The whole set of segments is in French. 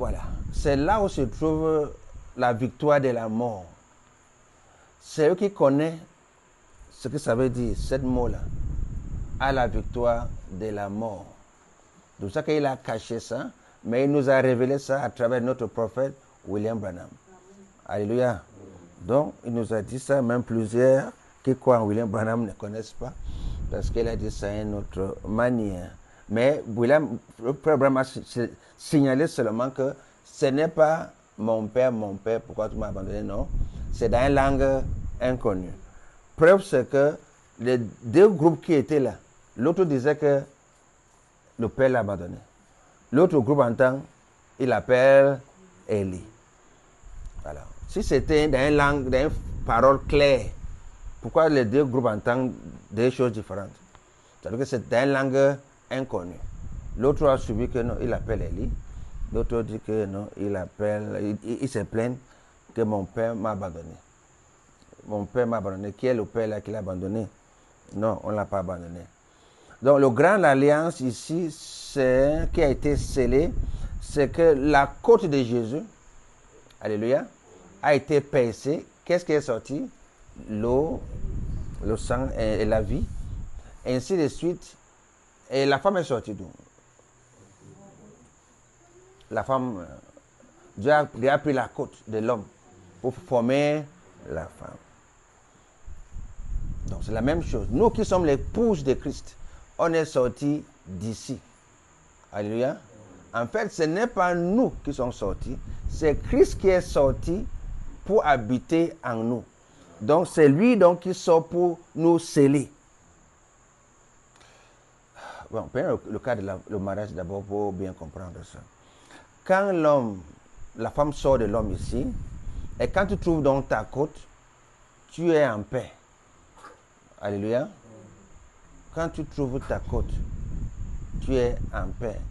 Voilà. C'est là où se trouve la victoire de la mort. C'est eux qui connaissent ce que ça veut dire, cette mot-là, à la victoire de la mort. C'est pour ça qu'il a caché ça, mais il nous a révélé ça à travers notre prophète William Branham. Alléluia. Donc, il nous a dit ça, même plusieurs qui croient en William Branham ne connaissent pas, parce qu'il a dit ça à une autre manière. Mais le frère Branham a signalé seulement que ce n'est pas mon père, pourquoi tu m'as abandonné, non. C'est dans une langue inconnue. Preuve, c'est que les deux groupes qui étaient là, l'autre disait que le père l'a abandonné. L'autre groupe entend, il appelle Élie. Alors, si c'était dans une langue, dans une parole claire, pourquoi les deux groupes entendent des choses différentes? C'est-à-dire que c'est dans une langue inconnue. L'autre a suivi que non, il appelle Élie. L'autre dit que non, il se plaint que mon père m'a abandonné. Mon père m'a abandonné. Qui est le père là qui l'a abandonné? Non, on ne l'a pas abandonné. Donc, le grand alliance ici, qui a été scellé, c'est que la côte de Jésus, alléluia, a été percée. Qu'est-ce qui est sorti? L'eau, le sang et la vie. Ainsi de suite. Et la femme est sortie d'où? La femme, Dieu a pris la côte de l'homme pour former la femme. Donc c'est la même chose. Nous qui sommes l'épouses de Christ, on est sortis d'ici. Alléluia. En fait, ce n'est pas nous qui sommes sortis, c'est Christ qui est sorti pour habiter en nous. Donc c'est lui donc qui sort pour nous sceller. Bon, prenons le cas de le mariage d'abord pour bien comprendre ça. Quand la femme sort de l'homme ici, et quand tu trouves donc ta côte, tu es en paix. Alléluia. Quand tu trouves ta côte, tu es en paix.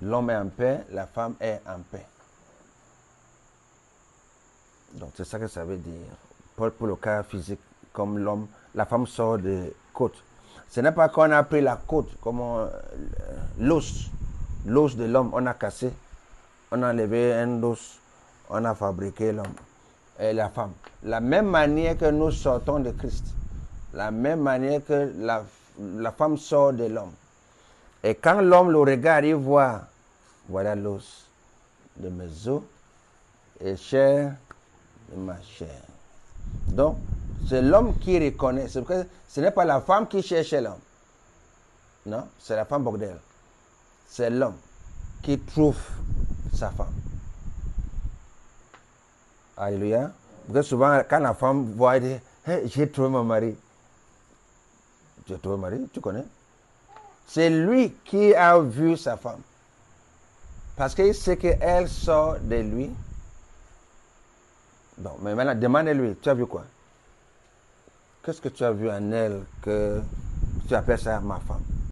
L'homme est en paix, la femme est en paix. Donc c'est ça que ça veut dire. Pour le cas physique, comme la femme sort de côte. Ce n'est pas qu'on a pris la côte, comme l'os de l'homme, on a cassé, on a enlevé un os, on a fabriqué l'homme et la femme. La même manière que nous sortons de Christ, la même manière que la femme sort de l'homme. Et quand l'homme le regarde, il voit, voilà l'os de mes os et chair de ma chair. Donc, c'est l'homme qui reconnaît. C'est parce que ce n'est pas la femme qui cherche l'homme. Non, c'est la femme bordel. C'est l'homme qui trouve sa femme. Alléluia. Parce que souvent, quand la femme voit, elle dit, hey, j'ai trouvé mon mari. Tu as trouvé mon mari, tu connais? C'est lui qui a vu sa femme. Parce qu'il sait qu'elle sort de lui. Bon, mais maintenant, demandez-lui, tu as vu quoi? Qu'est-ce que tu as vu en elle que tu appelles ça ma femme?